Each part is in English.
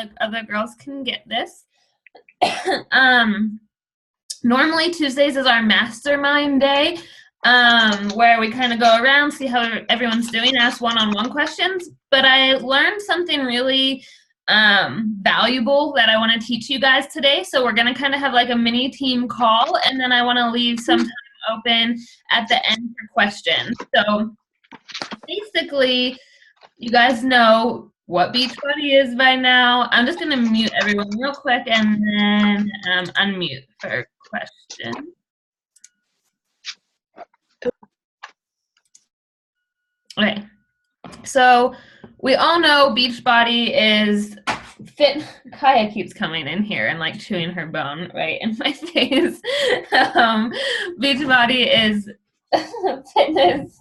the other girls can get this. Normally Tuesdays is our mastermind day, where we kind of go around, see how everyone's doing, ask one-on-one questions. But I learned something really valuable that I want to teach you guys today. So we're going to kind of have like a mini team call, and then I want to leave some time open at the end for questions. So basically, you guys know what Beachbody is by now. I'm just going to mute everyone real quick and then unmute for questions. Okay, so we all know Beachbody is fit. Kaya keeps coming in here and like chewing her bone right in my face. Beachbody is fitness.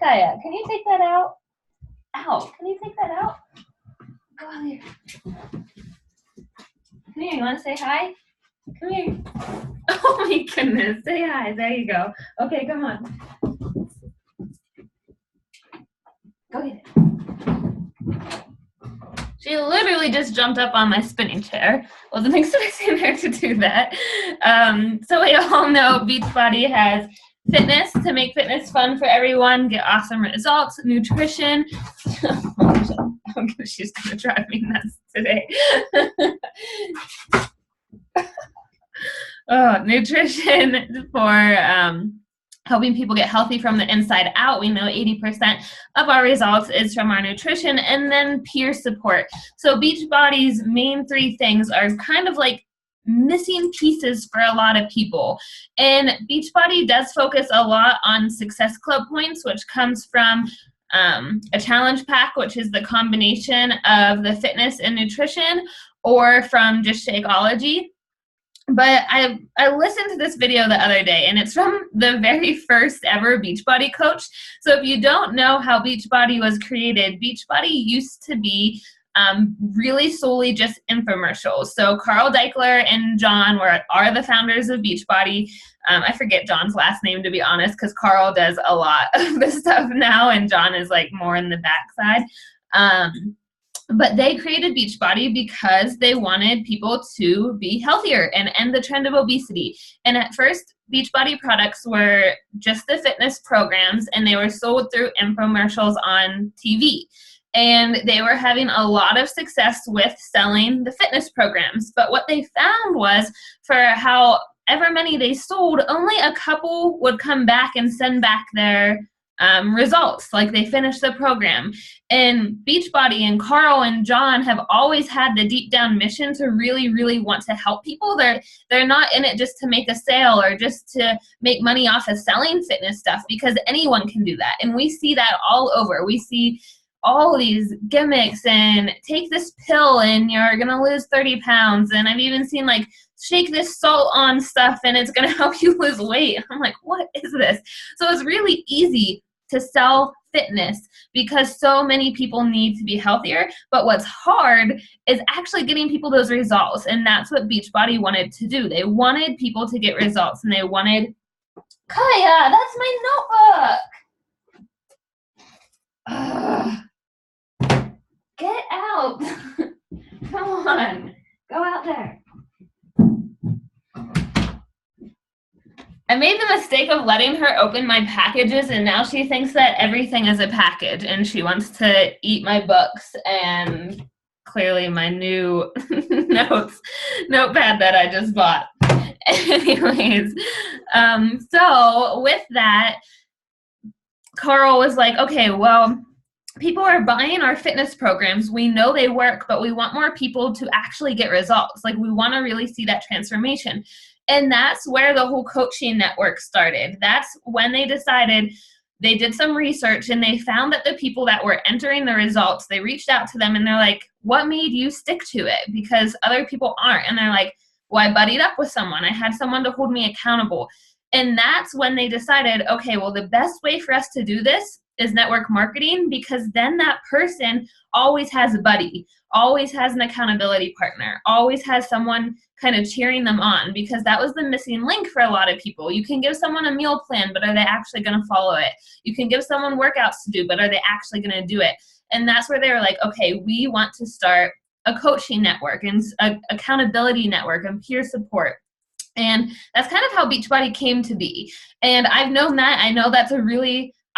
Kaya, can you take that out? Ow, can you take that out? Go on here. Come here, you want to say hi? Come here. Oh my goodness, say hi. There you go. Okay, come on. Go get it. She literally just jumped up on my spinning chair. Wasn't expecting her to do that. So we all know Beachbody has fitness to make fitness fun for everyone, get awesome results, nutrition. She's going to drive me nuts today. Nutrition for helping people get healthy from the inside out. We know 80% of our results is from our nutrition, and then peer support. So Beachbody's main three things are kind of like missing pieces for a lot of people. And Beachbody does focus a lot on Success Club points, which comes from a challenge pack, which is the combination of the fitness and nutrition, or from just Shakeology. But I listened to this video the other day, and it's from the very first ever Beachbody coach. So if you don't know how Beachbody was created, Beachbody used to be really solely just infomercials. So Carl Daikeler and John are the founders of Beachbody. I forget John's last name, to be honest, because Carl does a lot of this stuff now, and John is like more in the backside. But they created Beachbody because they wanted people to be healthier and end the trend of obesity. And at first, Beachbody products were just the fitness programs, and they were sold through infomercials on TV. And they were having a lot of success with selling the fitness programs. But what they found was, for however many they sold, only a couple would come back and send back their results, like they finished the program. And Beachbody and Carl and John have always had the deep down mission to really, really want to help people. They're not in it just to make a sale or just to make money off of selling fitness stuff, because anyone can do that. And we see that all over. We see all these gimmicks and take this pill and you're gonna lose 30 pounds. And I've even seen like shake this salt on stuff and it's gonna help you lose weight. I'm like, what is this? So it's really easy to sell fitness because so many people need to be healthier. But what's hard is actually getting people those results. And that's what Beachbody wanted to do. They wanted people to get results, and they wanted, Kaya, that's my notebook. Get out. Come on, go out there. I made the mistake of letting her open my packages, and now she thinks that everything is a package, and she wants to eat my books and clearly my new notepad that I just bought. Anyways, so with that, Carl was like, okay, well, people are buying our fitness programs. We know they work, but we want more people to actually get results. Like, we want to really see that transformation. And that's where the whole coaching network started. That's when they decided, they did some research and they found that the people that were entering the results, they reached out to them and they're like, what made you stick to it? Because other people aren't. And they're like, well, I buddied up with someone. I had someone to hold me accountable. And that's when they decided, okay, well, the best way for us to do this is network marketing, because then that person always has a buddy, always has an accountability partner, always has someone kind of cheering them on, because that was the missing link for a lot of people. You can give someone a meal plan, but are they actually going to follow it? You can give someone workouts to do, but are they actually going to do it? And that's where they were like, okay, we want to start a coaching network and a accountability network and peer support. And that's kind of how Beachbody came to be. And I've known that. I know that's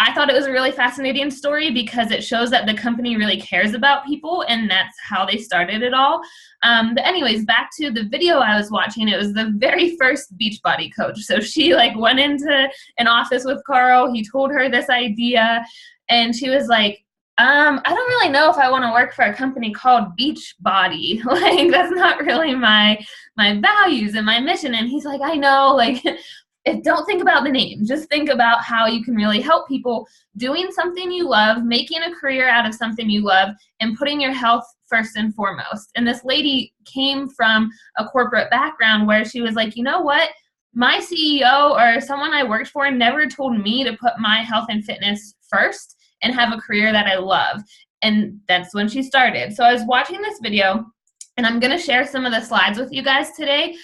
I thought it was a really fascinating story because it shows that the company really cares about people, and that's how they started it all. But anyways, back to the video I was watching. It was the very first Beachbody coach. So she like went into an office with Carl. He told her this idea, and she was like, I don't really know if I want to work for a company called Beachbody. Like, that's not really my values and my mission. And he's like, I know, like, don't think about the name. Just think about how you can really help people doing something you love, making a career out of something you love, and putting your health first and foremost. And this lady came from a corporate background where she was like, you know what? My CEO or someone I worked for never told me to put my health and fitness first and have a career that I love. And that's when she started. So I was watching this video, and I'm going to share some of the slides with you guys today.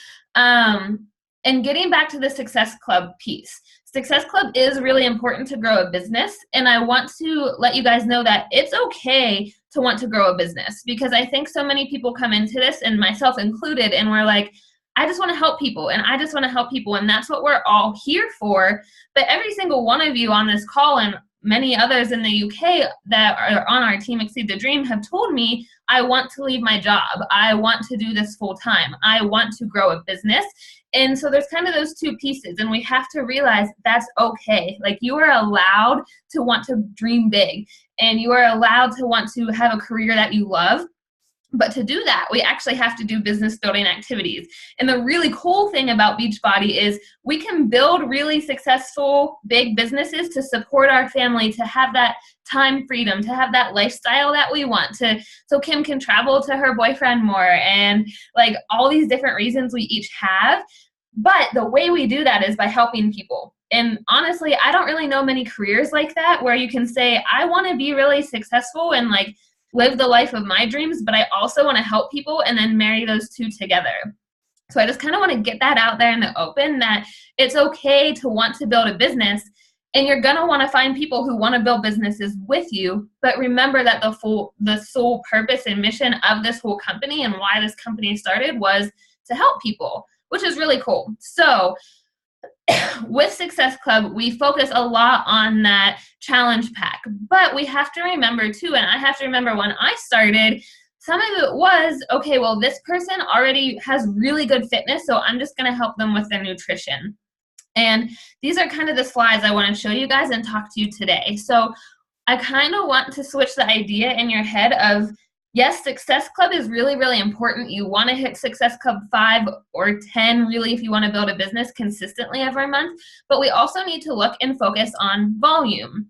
And getting back to the Success Club piece. Success Club is really important to grow a business, and I want to let you guys know that it's okay to want to grow a business, because I think so many people come into this, and myself included, and we're like, I just want to help people, and I just want to help people, and that's what we're all here for. But every single one of you on this call, and many others in the UK that are on our team Exceed the Dream, have told me, I want to leave my job. I want to do this full time. I want to grow a business. And so there's kind of those two pieces, and we have to realize that's okay. Like, you are allowed to want to dream big, and you are allowed to want to have a career that you love. But to do that, we actually have to do business building activities. And the really cool thing about Beachbody is we can build really successful big businesses to support our family, to have that time freedom, to have that lifestyle that we want, so Kim can travel to her boyfriend more, and like all these different reasons we each have. But the way we do that is by helping people. And honestly, I don't really know many careers like that where you can say, I want to be really successful and like live the life of my dreams, but I also want to help people, and then marry those two together. So I just kind of want to get that out there in the open, that it's okay to want to build a business, and you're going to want to find people who want to build businesses with you. But remember that the sole purpose and mission of this whole company and why this company started was to help people, which is really cool. So with Success Club, we focus a lot on that challenge pack, but we have to remember too, and I have to remember when I started, some of it was, okay, well, this person already has really good fitness, so I'm just going to help them with their nutrition. And these are kind of the slides I want to show you guys and talk to you today. So I kind of want to switch the idea in your head of, yes, Success Club is really, really important. You want to hit Success Club 5 or 10, really, if you want to build a business consistently every month. But we also need to look and focus on volume.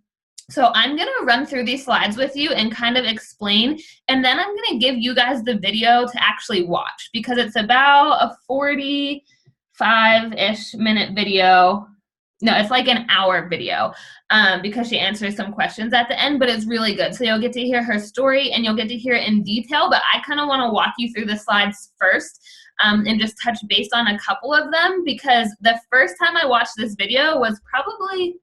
So I'm going to run through these slides with you and kind of explain, and then I'm going to give you guys the video to actually watch, because it's about a 45-ish minute video. No, it's like an hour video, because she answers some questions at the end, but it's really good. So you'll get to hear her story, and you'll get to hear it in detail, but I kind of want to walk you through the slides first, and just touch base on a couple of them, because the first time I watched this video was probably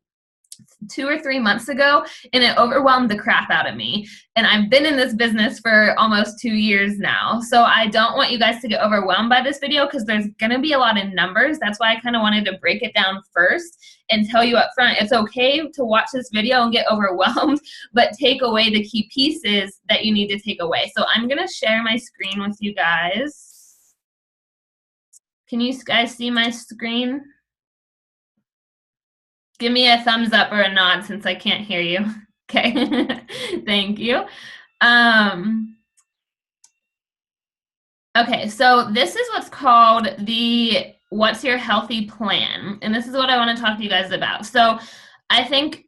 2 or 3 months ago, and it overwhelmed the crap out of me. And I've been in this business for almost 2 years now. So I don't want you guys to get overwhelmed by this video, because there's going to be a lot of numbers. That's why I kind of wanted to break it down first and tell you up front, it's okay to watch this video and get overwhelmed, but take away the key pieces that you need to take away. So I'm going to share my screen with you guys. Can you guys see my screen? Give me a thumbs up or a nod since I can't hear you. Okay, thank you. Okay, so this is what's called the What's Your Healthy Plan? And this is what I want to talk to you guys about. So I think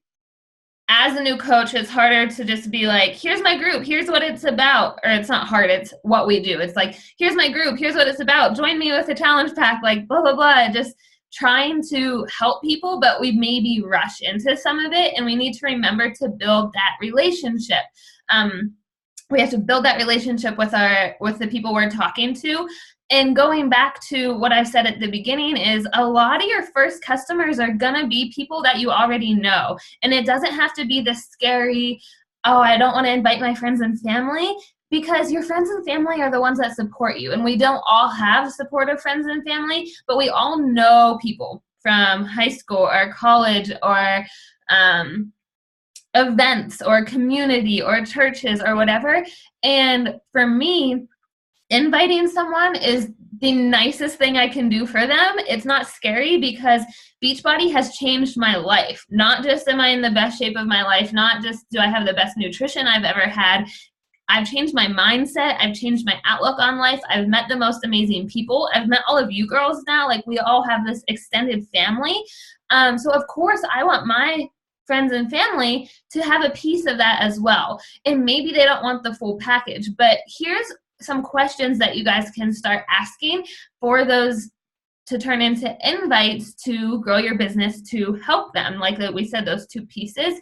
as a new coach, it's harder to just be like, here's my group, here's what it's about. Or it's not hard, it's what we do. It's like, here's my group, here's what it's about. Join me with a challenge pack, like blah, blah, blah. Just trying to help people, but we maybe rush into some of it, and we need to remember to build that relationship. We have to build that relationship with the people we're talking to. And going back to what I said at the beginning is, a lot of your first customers are gonna be people that you already know. And it doesn't have to be this scary, oh, I don't want to invite my friends and family, because your friends and family are the ones that support you. And we don't all have supportive friends and family, but we all know people from high school or college or events or community or churches or whatever. And for me, inviting someone is the nicest thing I can do for them. It's not scary because Beachbody has changed my life. Not just am I in the best shape of my life, not just do I have the best nutrition I've ever had. I've changed my mindset. I've changed my outlook on life. I've met the most amazing people. I've met all of you girls now. Like, we all have this extended family. So of course I want my friends and family to have a piece of that as well. And maybe they don't want the full package, but here's some questions that you guys can start asking for those to turn into invites to grow your business to help them. Like we said, those two pieces.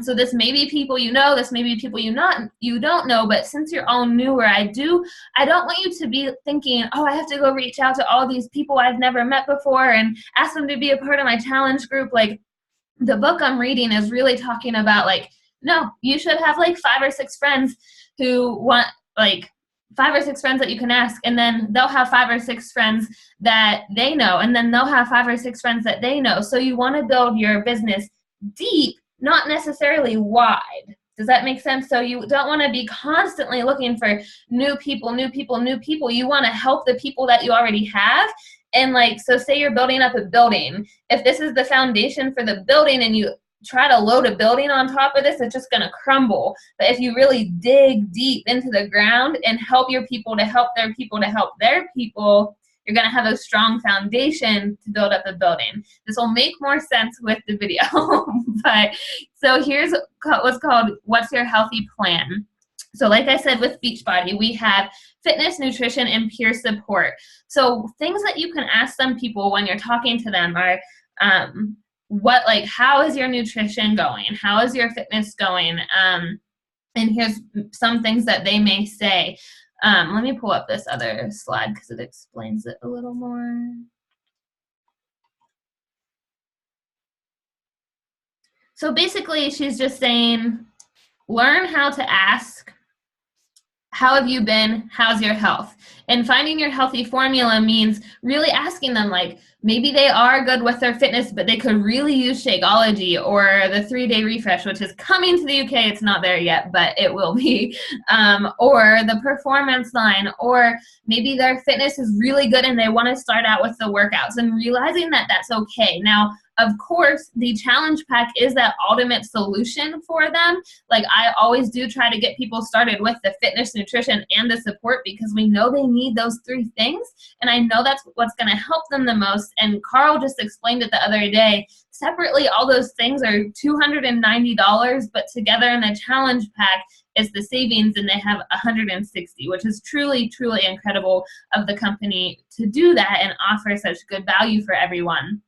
So this may be people you know, this may be people you don't know, but since you're all new, or I don't want you to be thinking, oh, I have to go reach out to all these people I've never met before and ask them to be a part of my challenge group. Like, the book I'm reading is really talking about, like, no, you should have like 5 or 6 friends who want, like, 5 or 6 friends that you can ask, and then they'll have 5 or 6 friends that they know, and then they'll have 5 or 6 friends that they know. So you want to build your business deep, not necessarily wide. Does that make sense? So you don't want to be constantly looking for new people, new people, new people. You want to help the people that you already have. And like, so say you're building up a building. If this is the foundation for the building and you try to load a building on top of this, it's just going to crumble. But if you really dig deep into the ground and help your people to help their people to help their people, you're going to have a strong foundation to build up a building. This will make more sense with the video. But so here's what's called, what's your healthy plan? So like I said, with Beachbody, we have fitness, nutrition, and peer support. So things that you can ask some people when you're talking to them are, how is your nutrition going? How is your fitness going? And here's some things that they may say. Let me pull up this other slide because it explains it a little more. So basically, she's just saying, learn how to ask, how have you been? How's your health? And finding your healthy formula means really asking them, like, maybe they are good with their fitness, but they could really use Shakeology or the 3-day refresh, which is coming to the UK. It's not there yet, but it will be. Or the performance line, or maybe their fitness is really good and they want to start out with the workouts, and realizing that that's okay. Now, of course, the challenge pack is that ultimate solution for them. Like, I always do try to get people started with the fitness, nutrition, and the support, because we know they need those 3 things. And I know that's what's going to help them the most. And Carl just explained it the other day. Separately, all those things are $290, but together in the challenge pack is the savings, and they have $160, which is truly, truly incredible of the company to do that and offer such good value for everyone.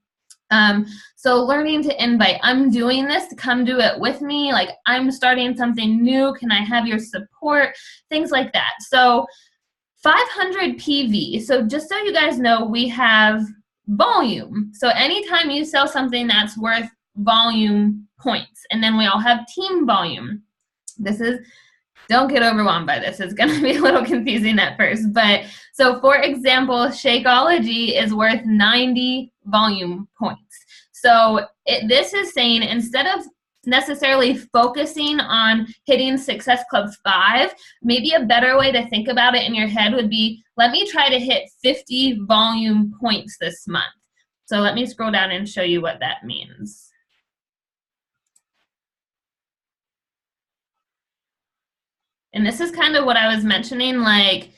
So learning to invite, I'm doing this, come do it with me. Like, I'm starting something new. Can I have your support? Things like that. So 500 PV. So just so you guys know, we have volume. So anytime you sell something that's worth volume points, and then we all have team volume. Don't get overwhelmed by this. It's going to be a little confusing at first. But so, for example, Shakeology is worth 90 volume points. So this is saying, instead of necessarily focusing on hitting Success Club 5, maybe a better way to think about it in your head would be, let me try to hit 50 volume points this month. So let me scroll down and show you what that means. And this is kind of what I was mentioning, like,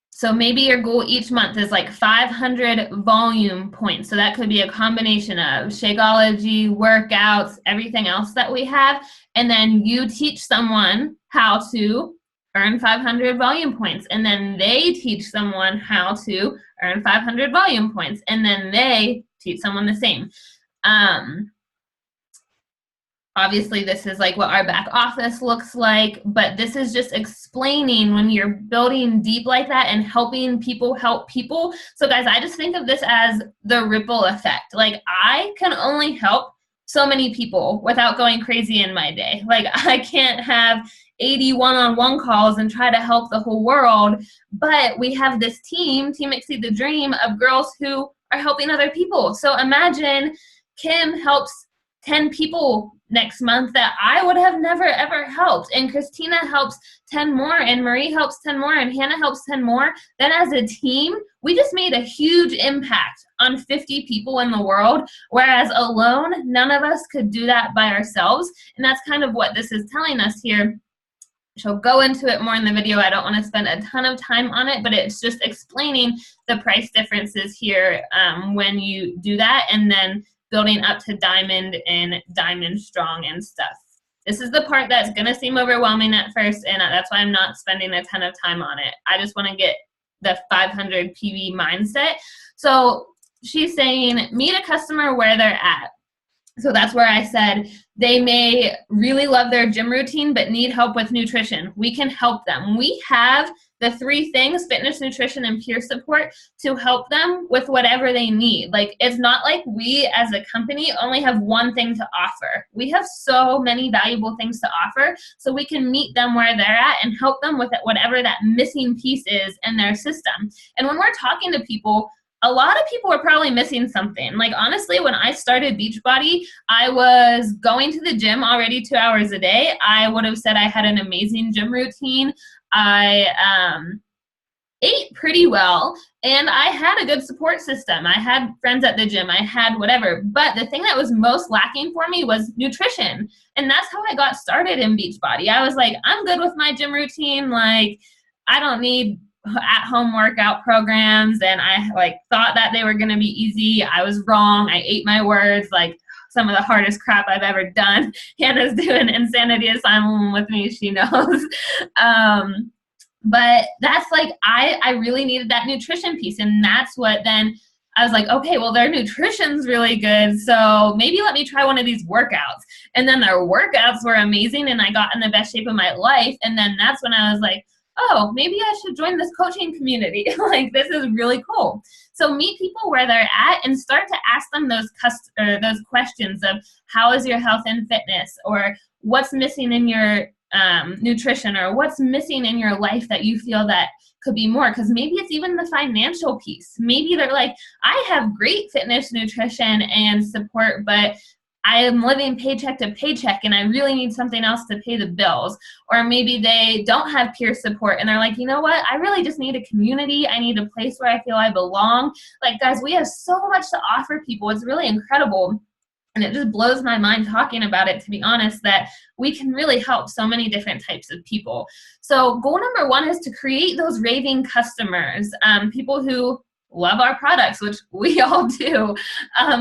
so maybe your goal each month is like 500 volume points. So that could be a combination of Shakeology, workouts, everything else that we have. And then you teach someone how to earn 500 volume points. And then they teach someone how to earn 500 volume points. And then they teach someone the same. Obviously, this is like what our back office looks like, but this is just explaining when you're building deep like that and helping people help people. So guys, I just think of this as the ripple effect. Like, I can only help so many people without going crazy in my day. Like, I can't have 80 one-on-one calls and try to help the whole world. But we have this team Exceed the Dream, of girls who are helping other people. So imagine Kim helps 10 people next month that I would have never ever helped, and Christina helps 10 more, and Marie helps 10 more, and Hannah helps 10 more. Then as a team, we just made a huge impact on 50 people in the world, whereas alone, none of us could do that by ourselves. And that's kind of what this is telling us here. She'll go into it more in the video. I don't want to spend a ton of time on it, but it's just explaining the price differences here when you do that, and then building up to diamond and diamond strong and stuff. This is the part that's going to seem overwhelming at first, and that's why I'm not spending a ton of time on it. I just want to get the 500 PV mindset. So she's saying, meet a customer where they're at. So that's where I said they may really love their gym routine but need help with nutrition. We can help them. We have the 3 things, fitness, nutrition, and peer support, to help them with whatever they need. Like, it's not like we as a company only have one thing to offer. We have so many valuable things to offer, so we can meet them where they're at and help them with whatever that missing piece is in their system. And when we're talking to people, a lot of people are probably missing something. Like, honestly, when I started Beachbody, I was going to the gym already 2 hours a day. I would have said I had an amazing gym routine. I ate pretty well, and I had a good support system. I had friends at the gym. I had whatever. But the thing that was most lacking for me was nutrition. And that's how I got started in Beachbody. I was like, I'm good with my gym routine. Like, I don't need at-home workout programs, and I thought that they were going to be easy. I was wrong. I ate my words. Like, some of the hardest crap I've ever done. Hannah's doing Insanity Asylum with me. She knows. But that's I really needed that nutrition piece, and that's what then I was like, okay, well, their nutrition's really good, so maybe let me try one of these workouts. And then their workouts were amazing, and I got in the best shape of my life. And then that's when I was like, oh, maybe I should join this coaching community. This is really cool. So meet people where they're at and start to ask them those questions of, how is your health and fitness, or what's missing in your nutrition, or what's missing in your life that you feel that could be more. Because maybe it's even the financial piece. Maybe they're like, I have great fitness, nutrition, and support, but I am living paycheck to paycheck, and I really need something else to pay the bills. Or maybe they don't have peer support, and they're like, you know what? I really just need a community. I need a place where I feel I belong. Guys, we have so much to offer people. It's really incredible. And it just blows my mind talking about it, to be honest, that we can really help so many different types of people. So goal number 1 is to create those raving customers, people who love our products, which we all do,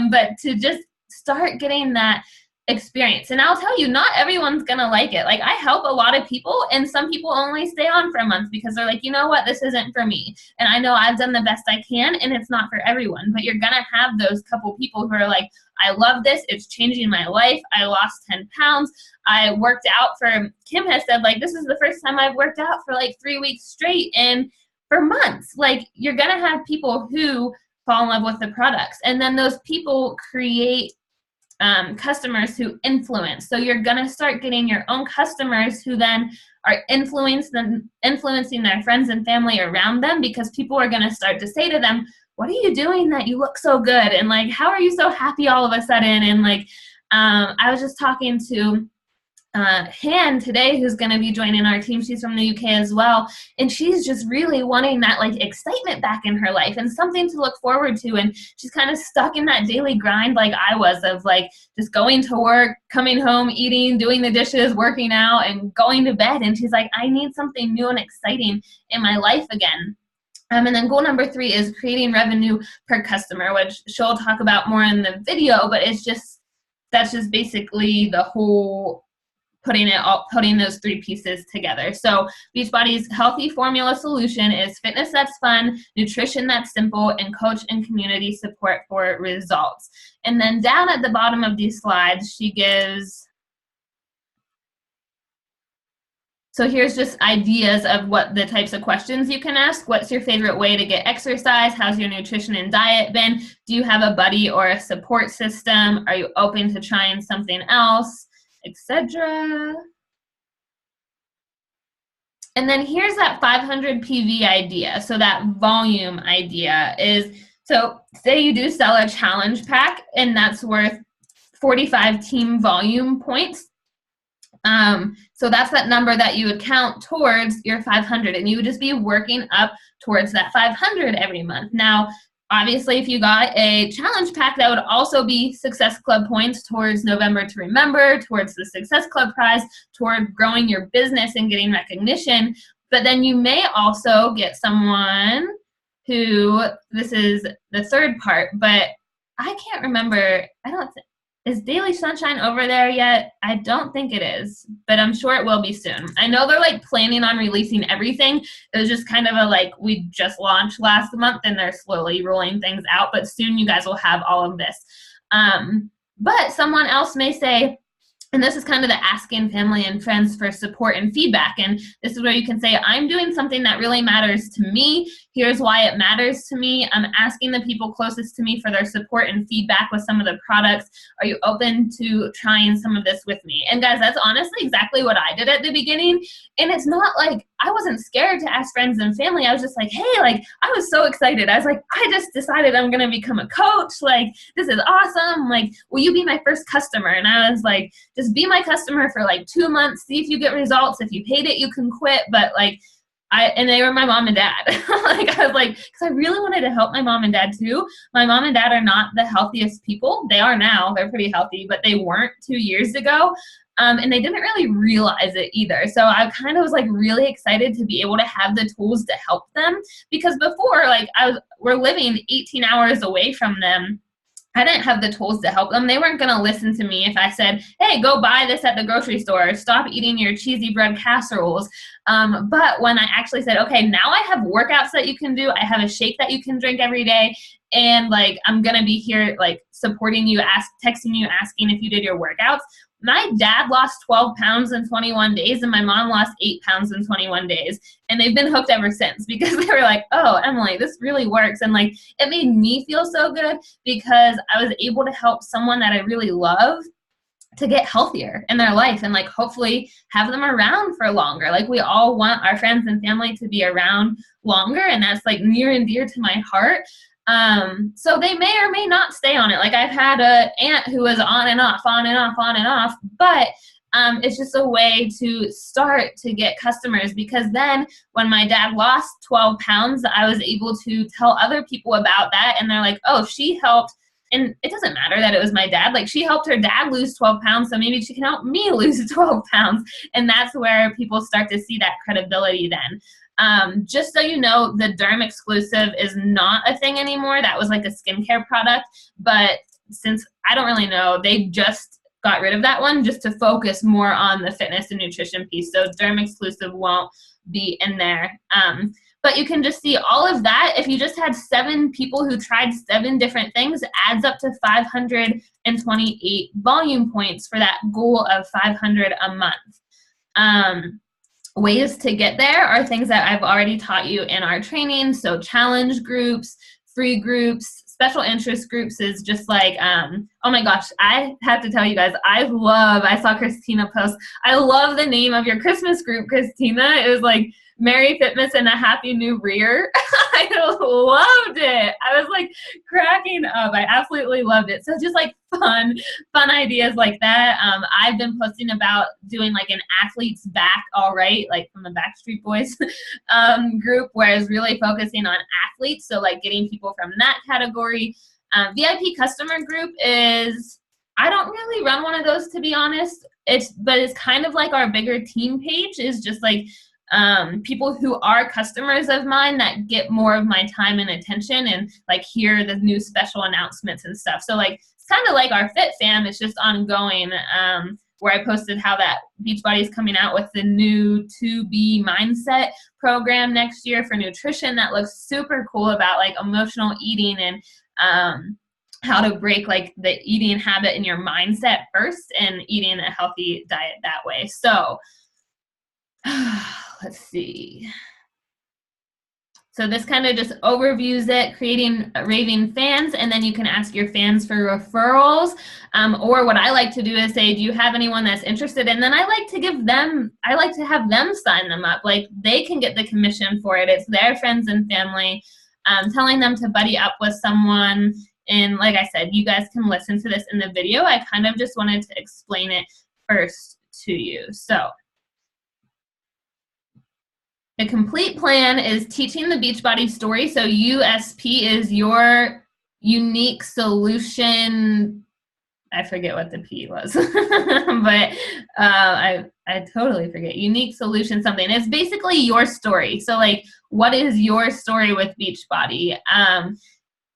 but to just start getting that experience. And I'll tell you, not everyone's gonna like it. I help a lot of people, and some people only stay on for a month because they're like, you know what, this isn't for me. And I know I've done the best I can, and it's not for everyone. But you're gonna have those couple people who are like, I love this, it's changing my life, I lost 10 pounds, I worked out for, Kim has said, this is the first time I've worked out for 3 weeks straight, and for months. You're gonna have people who fall in love with the products, and then those people create customers who influence. So you're going to start getting your own customers who then are influencing their friends and family around them, because people are going to start to say to them, what are you doing that you look so good? And how are you so happy all of a sudden? And I was just talking to Han today, who's going to be joining our team. She's from the UK as well, and she's just really wanting that excitement back in her life and something to look forward to. And she's kind of stuck in that daily grind like I was, of just going to work, coming home, eating, doing the dishes, working out, and going to bed. And she's like, I need something new and exciting in my life again. And then goal number 3 is creating revenue per customer, which she'll talk about more in the video, but that's just basically the whole putting those 3 pieces together. So Beachbody's healthy formula solution is fitness that's fun, nutrition that's simple, and coach and community support for results. And then down at the bottom of these slides, she gives, so here's just ideas of what the types of questions you can ask. What's your favorite way to get exercise? How's your nutrition and diet been? Do you have a buddy or a support system? Are you open to trying something else? Etc. And then here's that 500 PV idea. So that volume idea is, so say you do sell a challenge pack and that's worth 45 team volume points. So that's that number that you would count towards your 500, and you would just be working up towards that 500 every month. Now, obviously, if you got a challenge pack, that would also be Success Club points towards November to Remember, towards the Success Club prize, toward growing your business and getting recognition. But then you may also get someone who, this is the third part, but I can't remember, I don't think, is Daily Sunshine over there yet? I don't think it is, but I'm sure it will be soon. I know they're like planning on releasing everything. It was just kind of a like, we just launched last month and they're slowly rolling things out, but soon you guys will have all of this. But someone else may say, and this is kind of the asking family and friends for support and feedback. And this is where you can say, I'm doing something that really matters to me. Here's why it matters to me. I'm asking the people closest to me for their support and feedback with some of the products. Are you open to trying some of this with me? And guys, that's honestly exactly what I did at the beginning. And it's not like I wasn't scared to ask friends and family. I was just like, hey, like, I was so excited. I was like, I just decided I'm going to become a coach. Like, this is awesome. Like, will you be my first customer? And I was like, just be my customer for like 2 months, see if you get results. If you hate it, you can quit. But like, and they were my mom and dad. Like, I was like, because I really wanted to help my mom and dad too. My mom and dad are not the healthiest people. They are now, they're pretty healthy, but they weren't 2 years ago. And they didn't really realize it either. So I kind of was like really excited to be able to have the tools to help them, because before, like, we're living 18 hours away from them. I didn't have the tools to help them. They weren't going to listen to me if I said, hey, go buy this at the grocery store. Stop eating your cheesy bread casseroles. But when I actually said, okay, now I have workouts that you can do. I have a shake that you can drink every day. And like, I'm going to be here, like, supporting you, texting you, asking if you did your workouts. My dad lost 12 pounds in 21 days, and my mom lost 8 pounds in 21 days. And they've been hooked ever since, because they were like, oh, Emily, this really works. And like, it made me feel so good because I was able to help someone that I really love to get healthier in their life, and like, hopefully have them around for longer. Like, we all want our friends and family to be around longer, and that's like near and dear to my heart. So they may or may not stay on it. Like, I've had an aunt who was on and off, but it's just a way to start to get customers, because then when my dad lost 12 pounds, I was able to tell other people about that, and they're like, oh, she helped. And it doesn't matter that it was my dad. Like, she helped her dad lose 12 pounds, so maybe she can help me lose 12 pounds. And that's where people start to see that credibility then. Just so you know, the Derm Exclusive is not a thing anymore. That was like a skincare product. But since I don't really know, they just got rid of that one just to focus more on the fitness and nutrition piece. So Derm Exclusive won't be in there. But you can just see all of that. If you just had 7 people who tried 7 different things, it adds up to 528 volume points for that goal of 500 a month. Ways to get there are things that I've already taught you in our training. So challenge groups, free groups, special interest groups is just like, oh my gosh, I have to tell you guys, I saw Christina post, I love the name of your Christmas group, Christina. It was like Merry Fitness and a Happy New Rear. I loved it. I was like cracking up. I absolutely loved it. So just like fun ideas like that. I've been posting about doing like an athlete's back, all right, like from the Backstreet Boys group, where it's really focusing on athletes. So like getting people from that category. VIP customer group is, I don't really run one of those, to be honest. But it's kind of like our bigger team page, is just like people who are customers of mine that get more of my time and attention, and like hear the new special announcements and stuff. So like, it's kind of like our Fit Fam. It's just ongoing, where I posted how that Beachbody is coming out with the new 2B mindset program next year for nutrition that looks super cool, about like emotional eating and how to break like the eating habit in your mindset first and eating a healthy diet that way. So let's see. So this kind of just overviews it, creating raving fans, and then you can ask your fans for referrals. Or what I like to do is say, do you have anyone that's interested? And then I like to have them sign them up. Like, they can get the commission for it. It's their friends and family, telling them to buddy up with someone. And like I said, you guys can listen to this in the video. I kind of just wanted to explain it first to you. So the complete plan is teaching the Beachbody story. So USP is your unique solution. I forget what the P was, but I totally forget. Unique solution something. It's basically your story. So like, what is your story with Beachbody?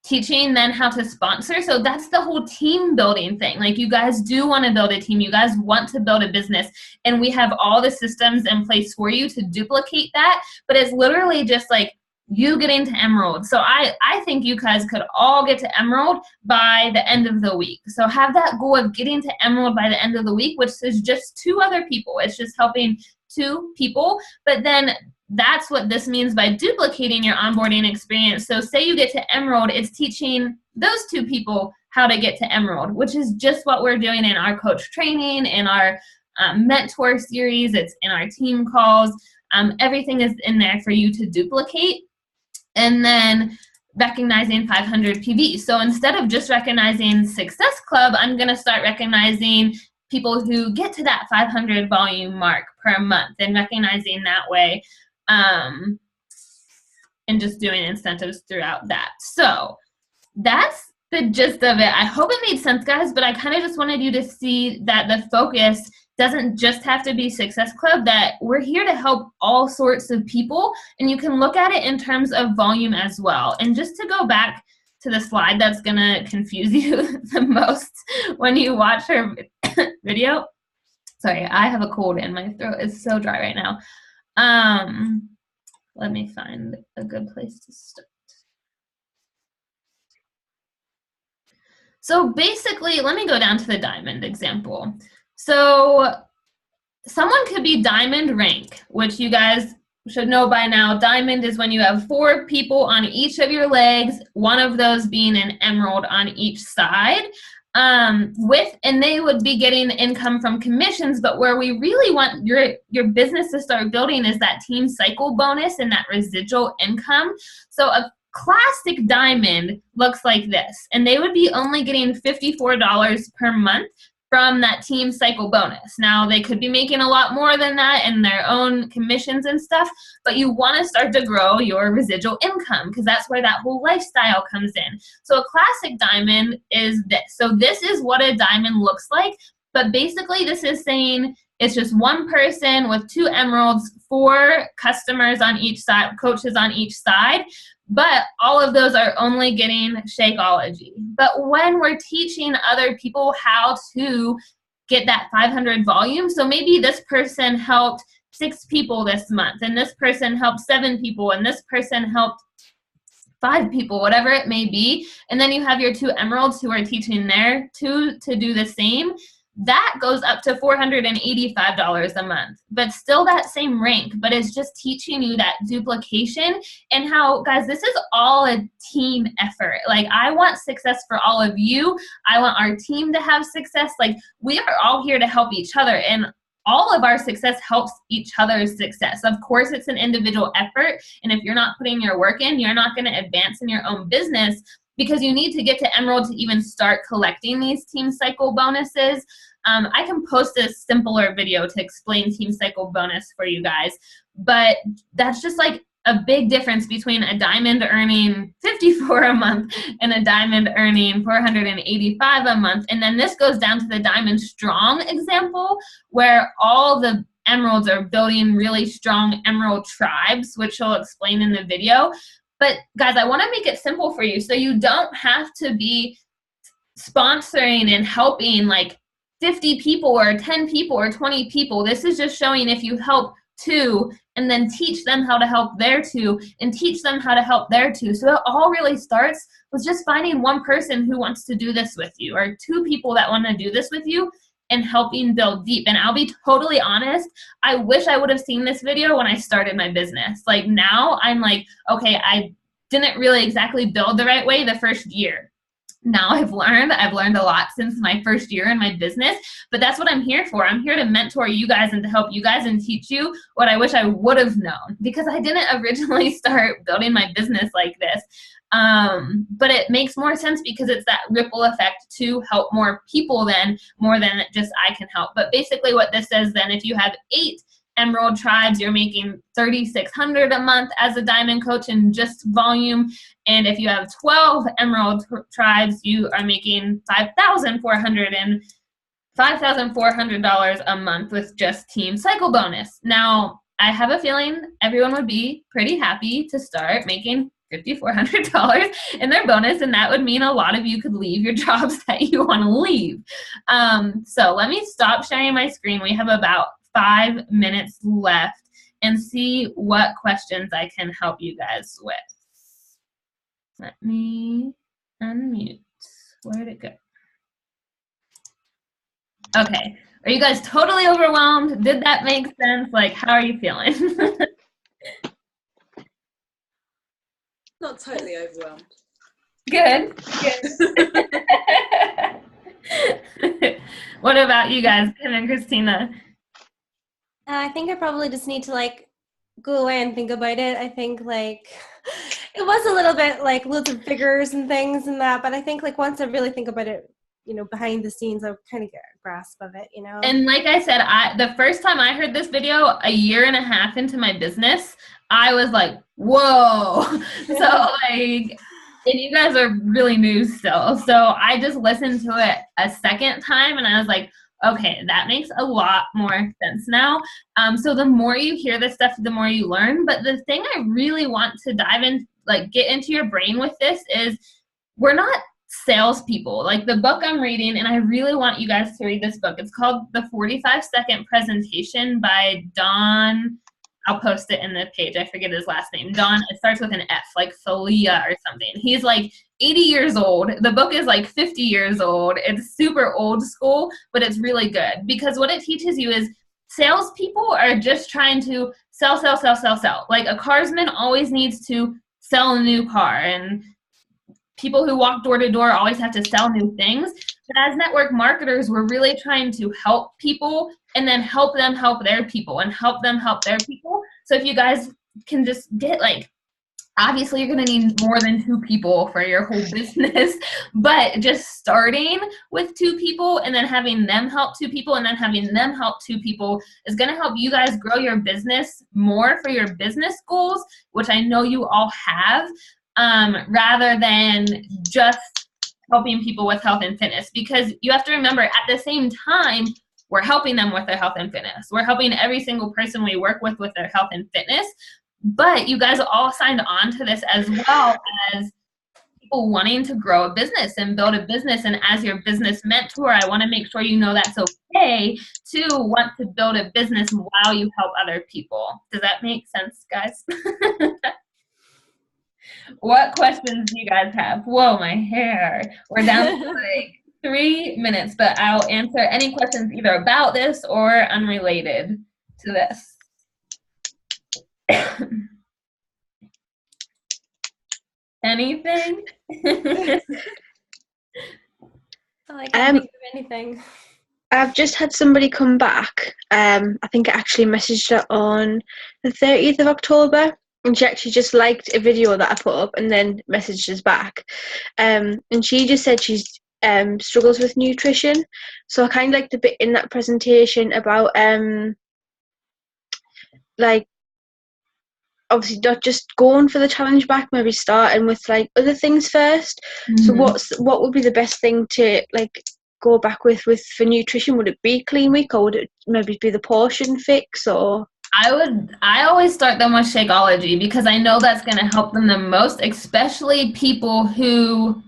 Teaching then how to sponsor. So that's the whole team building thing. Like, you guys do want to build a team. You guys want to build a business, and we have all the systems in place for you to duplicate that. But it's literally just like you getting to Emerald. So I think you guys could all get to Emerald by the end of the week. So have that goal of getting to Emerald by the end of the week, which is just 2 other people. It's just helping 2 people. But then that's what this means by duplicating your onboarding experience. So say you get to Emerald, it's teaching those 2 people how to get to Emerald, which is just what we're doing in our coach training, in our mentor series. It's in our team calls. Everything is in there for you to duplicate. And then recognizing 500 PV. So instead of just recognizing Success Club, I'm going to start recognizing people who get to that 500 volume mark per month, and recognizing that way. And just doing incentives throughout that. So that's the gist of it. I hope it made sense, guys, but I kind of just wanted you to see that the focus doesn't just have to be Success Club, that we're here to help all sorts of people, and you can look at it in terms of volume as well. And just to go back to the slide that's gonna confuse you the most when you watch her video. Sorry, I have a cold and my throat is so dry right now. Let me find a good place to start. So basically, let me go down to the diamond example. So someone could be diamond rank, which you guys should know by now. Diamond is when you have 4 people on each of your legs, one of those being an emerald on each side. And they would be getting income from commissions, but where we really want your business to start building is that team cycle bonus and that residual income. So a classic diamond looks like this, and they would be only getting $54 per month from that team cycle bonus. Now, they could be making a lot more than that in their own commissions and stuff, but you want to start to grow your residual income, because that's where that whole lifestyle comes in. So a classic diamond is this. So this is what a diamond looks like, but basically this is saying it's just one person with 2 emeralds, 4 customers on each side, coaches on each side, but all of those are only getting Shakeology. But when we're teaching other people how to get that 500 volume, so maybe this person helped 6 people this month, and this person helped 7 people, and this person helped 5 people, whatever it may be, and then you have your 2 emeralds who are teaching their 2 to do the same, that goes up to $485 a month, but still that same rank, but it's just teaching you that duplication and how, guys, this is all a team effort. Like, I want success for all of you. I want our team to have success. Like, we are all here to help each other, and all of our success helps each other's success. Of course, it's an individual effort, and if you're not putting your work in, you're not going to advance in your own business, because you need to get to Emerald to even start collecting these team cycle bonuses. I can post a simpler video to explain team cycle bonus for you guys, but that's just like a big difference between a diamond earning $54 a month and a diamond earning $485 a month. And then this goes down to the diamond strong example, where all the emeralds are building really strong emerald tribes, which I'll explain in the video. But guys, I want to make it simple for you, so you don't have to be sponsoring and helping like 50 people or 10 people or 20 people. This is just showing if you help 2 and then teach them how to help their 2 and teach them how to help their 2. So it all really starts with just finding one person who wants to do this with you, or 2 people that want to do this with you, and helping build deep. And I'll be totally honest, I wish I would have seen this video when I started my business. Like now I'm like, okay, I didn't really exactly build the right way the first year. Now I've learned a lot since my first year in my business, but that's what I'm here for. I'm here to mentor you guys and to help you guys and teach you what I wish I would have known, because I didn't originally start building my business like this. But it makes more sense because it's that ripple effect to help more people then, more than just I can help. But basically what this says then, if you have 8 Emerald tribes, you're making $3,600 a month as a diamond coach in just volume. And if you have 12 Emerald tribes, you are making $5,400 a month with just Team Cycle bonus. Now, I have a feeling everyone would be pretty happy to start making $5,400 in their bonus, and that would mean a lot of you could leave your jobs that you want to leave. So let me stop sharing my screen. We have about 5 minutes left and see what questions I can help you guys with. Let me unmute. Where'd it go? Okay. Are you guys totally overwhelmed? Did that make sense? Like, how are you feeling? Not totally overwhelmed. Good. Good. What about you guys, Kim and Christina? I think I probably just need to like go away and think about it. I think like it was a little bit like loads of figures and things and that, but I think like once I really think about it, you know, behind the scenes, I'll kind of get a grasp of it, you know. And like I said, the first time I heard this video, a year and a half into my business, I was like, whoa. So like, and you guys are really new still. So I just listened to it a second time and I was like, okay, that makes a lot more sense now. So the more you hear this stuff, the more you learn. But the thing I really want to dive in, like get into your brain with this is we're not salespeople. Like the book I'm reading, and I really want you guys to read this book. It's called The 45-Second Presentation by Don. I'll post it in the page. I forget his last name. Don, it starts with an F, like Falia or something. He's like 80 years old. The book is like 50 years old. It's super old school, but it's really good because what it teaches you is salespeople are just trying to sell. Like a carsman always needs to sell a new car, and people who walk door to door always have to sell new things. But as network marketers, we're really trying to help people and then help them help their people and help them help their people. So if you guys can just get like, obviously you're going to need more than 2 people for your whole business, but just starting with 2 people and then having them help 2 people and then having them help 2 people is going to help you guys grow your business more for your business goals, which I know you all have, rather than just helping people with health and fitness. Because you have to remember, at the same time, we're helping them with their health and fitness. We're helping every single person we work with their health and fitness. But you guys all signed on to this as well as people wanting to grow a business and build a business. And as your business mentor, I want to make sure you know that's okay to want to build a business while you help other people. Does that make sense, guys? What questions do you guys have? Whoa, my hair. We're down to like 3 minutes, but I'll answer any questions either about this or unrelated to this. Anything? I can't think of anything. I've just had somebody come back. I think I actually messaged her on the 30th of October. And she actually just liked a video that I put up and then messaged us back. And she just said she's struggles with nutrition. So I kind of liked the bit in that presentation about like obviously not just going for the challenge back, maybe starting with like other things first. Mm-hmm. So what would be the best thing to like go back with for nutrition? Would it be clean week, or would it maybe be the portion fix, or? I always start them with Shakeology because I know that's going to help them the most, especially people who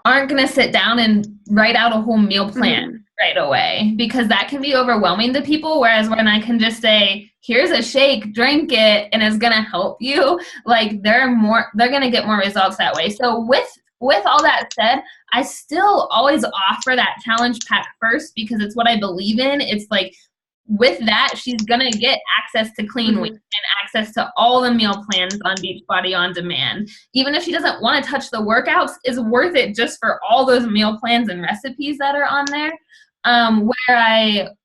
aren't going to sit down and write out a whole meal plan right away, because that can be overwhelming to people. Whereas when I can just say, here's a shake, drink it, and it's going to help you, like they're going to get more results that way. So with with all that said, I still always offer that challenge pack first because it's what I believe in. It's like, with that, she's gonna get access to Clean Week and access to all the meal plans on Beachbody On Demand. Even if she doesn't want to touch the workouts, it's worth it just for all those meal plans and recipes that are on there.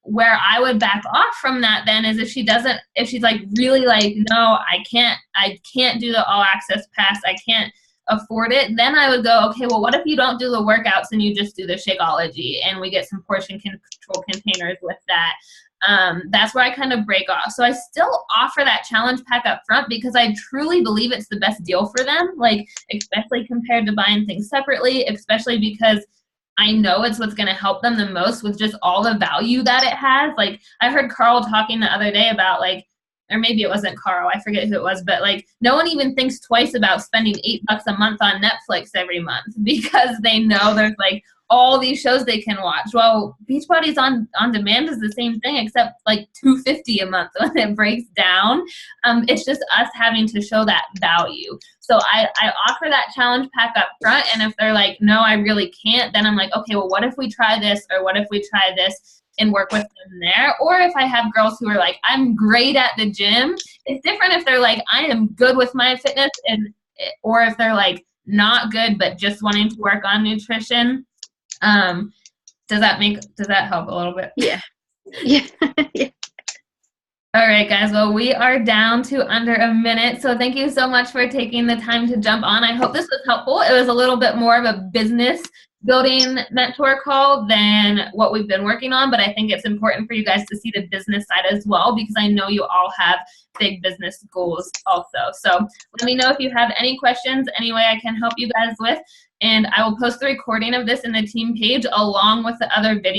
Where I would back off from that then is if she's like really like, no, I can't do the all access pass, I can't afford it, then I would go, okay, well, what if you don't do the workouts and you just do the Shakeology and we get some portion control containers with that. That's where I kind of break off. So I still offer that challenge pack up front because I truly believe it's the best deal for them, like especially compared to buying things separately, especially because I know it's what's going to help them the most with just all the value that it has. Like I heard Carl talking the other day about like, or maybe it wasn't Carl, I forget who it was, but like no one even thinks twice about spending $8 a month on Netflix every month because they know there's like all these shows they can watch. Well, Beachbody's on Demand is the same thing, except like $250 a month when it breaks down. It's just us having to show that value. So I offer that challenge pack up front, and if they're like, no, I really can't, then I'm like, okay, well, what if we try this, or what if we try this, and work with them there. Or if I have girls who are like, I'm great at the gym, it's different if they're like, I am good with my fitness, or if they're like not good but just wanting to work on nutrition. Does that help a little bit? Yeah. Yeah. Yeah. All right, guys. Well, we are down to under a minute. So thank you so much for taking the time to jump on. I hope this was helpful. It was a little bit more of a business building mentor call than what we've been working on, but I think it's important for you guys to see the business side as well, because I know you all have big business goals also. So let me know if you have any questions, any way I can help you guys with, and I will post the recording of this in the team page along with the other videos.